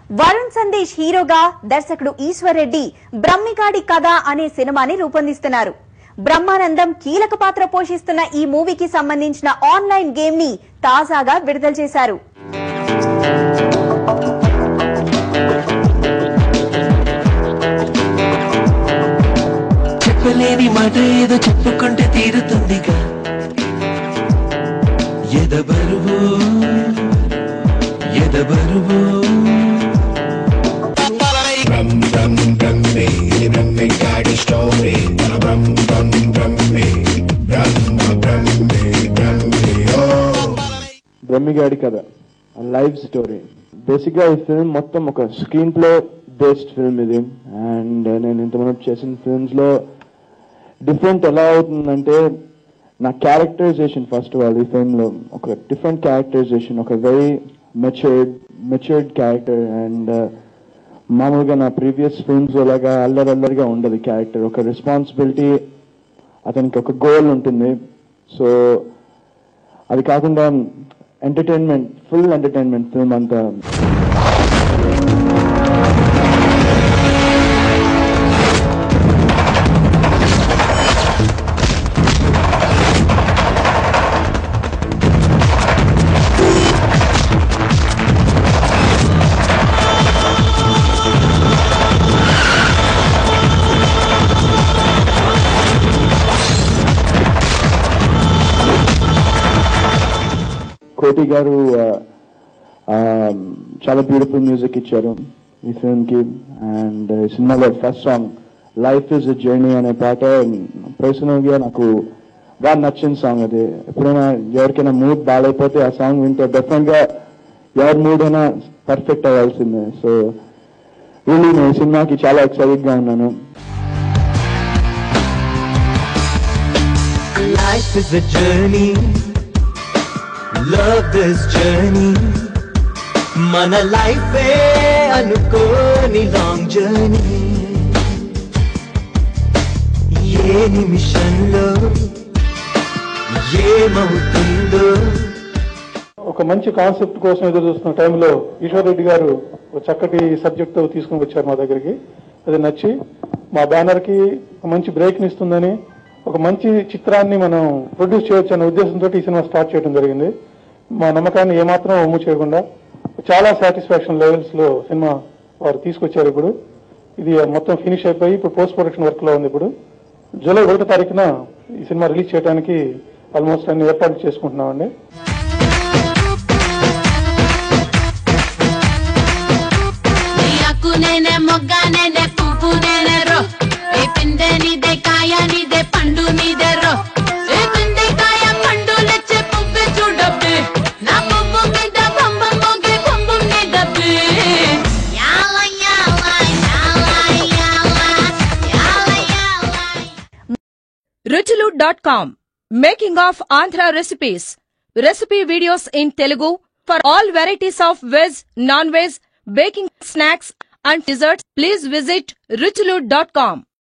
వరుణ్ సందేశ్ హీరోగా దర్శకుడు ఈశ్వర్ రెడ్డి బ్రహ్మిగాడి కథ అనే సినిమాని రూపొందిస్తున్నారు. బ్రహ్మానందం కీలక పాత్ర పోషిస్తున్న ఈ మూవీకి సంబంధించిన ఆన్లైన్ గేమ్ ని తాజాగా విడుదల చేశారు. చెప్పలేని మాట ఏదో చెప్పుకుంటే తీరుతుందిగా ఎదబరువు ఎదబరువు బ్రహ్మిగాడి కథ లైవ్ స్టోరీ. బేసిక్ గా ఈ ఫిల్మ్ మొత్తం ఒక స్క్రీన్ ప్లే బేస్డ్ ఫిల్మ్ ఇది. అండ్ నేను ఇంతమంది చేసిన ఫిల్మ్స్ లో డిఫరెంట్ ఎలా అవుతుందంటే నా క్యారెక్టరైజేషన్ ఫస్ట్ ఆఫ్ ఆల్ ఈ ఫిల్మ్ లో ఒక డిఫరెంట్ క్యారెక్టరైజేషన్, ఒక వెరీ మెచ్యూర్డ్ క్యారెక్టర్. అండ్ మామూలుగా నా ప్రీవియస్ ఫిల్మ్స్ లాగా అల్లరిగా ఉండదు క్యారెక్టర్. ఒక రెస్పాన్సిబిలిటీ, అతనికి ఒక గోల్ ఉంటుంది. సో అది కాకుండా ఎంటర్టైన్మెంట్, ఫుల్ ఎంటర్టైన్మెంట్ ఫిల్మ్ అంతా. కోటి గారు చాలా బ్యూటిఫుల్ మ్యూజిక్ ఇచ్చారు ఈ ఫిల్మ్ కి. అండ్ ఈ సినిమాలో first song life is a journey అనే పాట పర్సనల్ గా నాకు బాగా నచ్చిన సాంగ్. అది ఎప్పుడైనా ఎవరికైనా మూడ్ బాగాలేకపోతే ఆ సాంగ్ వింటే డెఫినెట్ గా ఎవరి మూడ్ అయినా పర్ఫెక్ట్ అవ్వాల్సిందే. సో రియల్లీ నేను ఈ సినిమాకి చాలా ఎక్సైటెడ్ గా ఉన్నాను. Life is a journey, love this journey, mana life e anukoni long journey, ye nimishanlo ye mautundo. ఒక మంచి కాన్సెప్ట్ కోసం ఎదురు చూస్తున్న టైంలో ఈశ్వర్ రెడ్డి గారు ఒక చక్కటి సబ్జెక్ట్ తీసుకుని వచ్చారు మా దగ్గరికి. అది నచ్చి మా బ్యానర్ కి ఒక మంచి బ్రేక్ ని ఇస్తుందని, ఒక మంచి చిత్రాన్ని మనం ప్రొడ్యూస్ చేయొచ్చు అనే ఉద్దేశంతో ఈ సినిమా స్టార్ట్ చేయడం జరిగింది. మా నమ్మకాన్ని ఏమాత్రం ఒమ్ము చేయకుండా చాలా సాటిస్ఫాక్షన్ లెవెల్స్ లో సినిమా వారు తీసుకొచ్చారు. ఇప్పుడు ఇది మొత్తం ఫినిష్ అయిపోయి ఇప్పుడు పోస్ట్ ప్రొడక్షన్ వర్క్ లో ఉంది. ఇప్పుడు జూలై 1వ తారీఖున ఈ సినిమా రిలీజ్ చేయడానికి ఆల్మోస్ట్ అన్ని ఏర్పాట్లు చేసుకుంటున్నామండి. Ruchulu.com, making of Andhra recipes. Recipe videos in Telugu for all varieties of veg, non-veg, baking snacks and desserts. Please visit Ruchulu.com.